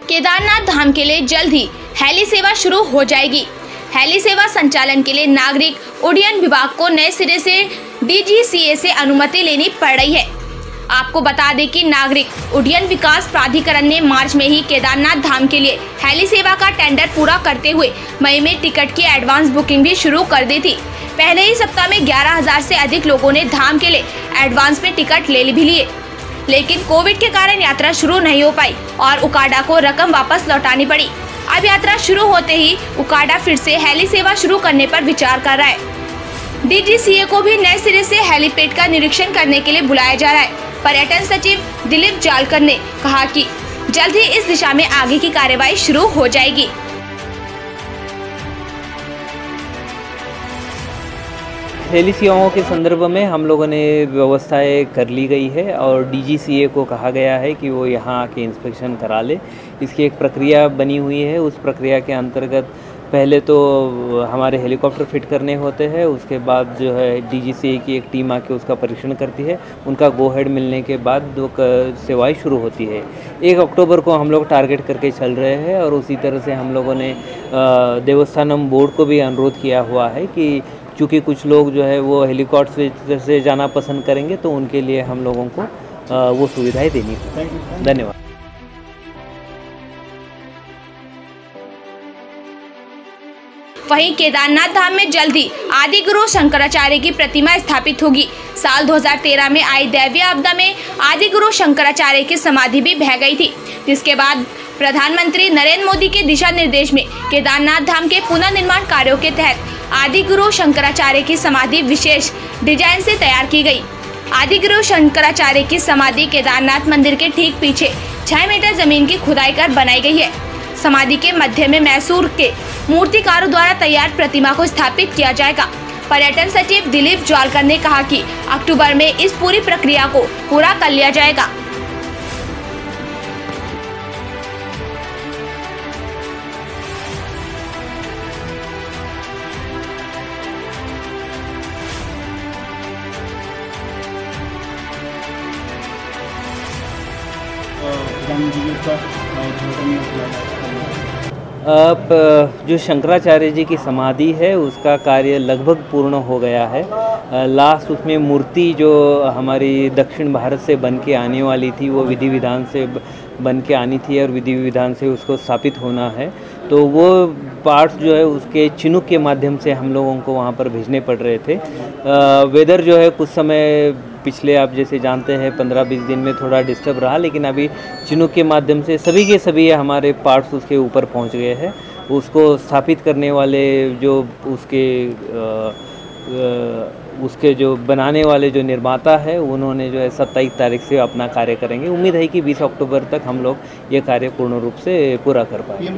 केदारनाथ धाम के लिए जल्द ही हेली सेवा शुरू हो जाएगी। हेली सेवा संचालन के लिए नागरिक उड्डयन विभाग को नए सिरे से DGCA से अनुमति लेनी पड़ रही है। आपको बता दें कि नागरिक उड्डयन विकास प्राधिकरण ने मार्च में ही केदारनाथ धाम के लिए हेली सेवा का टेंडर पूरा करते हुए मई में टिकट की एडवांस बुकिंग भी शुरू कर दी थी। पहले ही सप्ताह में 11,000 से अधिक लोगों ने धाम के लिए एडवांस में टिकट ले भी लिए, लेकिन कोविड के कारण यात्रा शुरू नहीं हो पाई और उकाडा को रकम वापस लौटानी पड़ी। अब यात्रा शुरू होते ही उकाडा फिर से हेली सेवा शुरू करने पर विचार कर रहा है। DGCA को भी नए सिरे से हेलीपैड का निरीक्षण करने के लिए बुलाया जा रहा है। पर्यटन सचिव दिलीप जालकर ने कहा कि जल्द ही इस दिशा में आगे की कार्यवाही शुरू हो जाएगी। हेली सेवाओं के संदर्भ में हम लोगों ने व्यवस्थाएं कर ली गई है और DGCA को कहा गया है कि वो यहाँ आके इंस्पेक्शन करा ले। इसकी एक प्रक्रिया बनी हुई है। उस प्रक्रिया के अंतर्गत पहले तो हमारे हेलीकॉप्टर फिट करने होते हैं, उसके बाद जो है DGCA की एक टीम आके उसका परीक्षण करती है। उनका गो हेड मिलने के बाद सेवाएं शुरू होती है। 1 अक्टूबर को हम लोग टारगेट करके चल रहे हैं और उसी तरह से हम लोगों ने देवस्थानम बोर्ड को भी अनुरोध किया हुआ है कि चूँकि कुछ लोग जो है वो हेलीकॉप्टर से जाना पसंद करेंगे तो उनके लिए हम लोगों को वो सुविधाएं देनी होगी। धन्यवाद। वहीं केदारनाथ धाम में जल्द ही आदि गुरु शंकराचार्य की प्रतिमा स्थापित होगी। साल 2013 में आई दैवीय आपदा में आदि गुरु शंकराचार्य की समाधि भी बह गई थी, जिसके बाद प्रधानमंत्री नरेंद्र मोदी के दिशा निर्देश में केदारनाथ धाम के पुनर्निर्माण कार्यों के तहत आदि गुरु शंकराचार्य की समाधि विशेष डिजाइन से तैयार की गई। आदि गुरु शंकराचार्य की समाधि केदारनाथ मंदिर के ठीक पीछे 6 मीटर जमीन की खुदाई कर बनाई गई है। समाधि के मध्य में मैसूर के मूर्तिकारों द्वारा तैयार प्रतिमा को स्थापित किया जाएगा। पर्यटन सचिव दिलीप जालकर ने कहा कि अक्टूबर में इस पूरी प्रक्रिया को पूरा कर लिया जाएगा। अब जो शंकराचार्य जी की समाधि है उसका कार्य लगभग पूर्ण हो गया है। लास्ट उसमें मूर्ति जो हमारी दक्षिण भारत से बन के आने वाली थी वो विधि विधान से बन के आनी थी और विधि विधान से उसको स्थापित होना है। तो वो पार्ट्स जो है उसके चिनुक के माध्यम से हम लोगों को वहाँ पर भेजने पड़ रहे थे। वेदर जो है कुछ समय पिछले आप जैसे जानते हैं 15-20 दिन में थोड़ा डिस्टर्ब रहा, लेकिन अभी चिनुक के माध्यम से सभी के सभी हमारे पार्ट्स उसके ऊपर पहुँच गए हैं। उसको स्थापित करने वाले जो उसके जो बनाने वाले जो निर्माता है उन्होंने जो है 27 तारीख से अपना कार्य करेंगे। उम्मीद है कि 20 अक्टूबर तक हम लोग ये कार्य पूर्ण रूप से पूरा कर पाएंगे।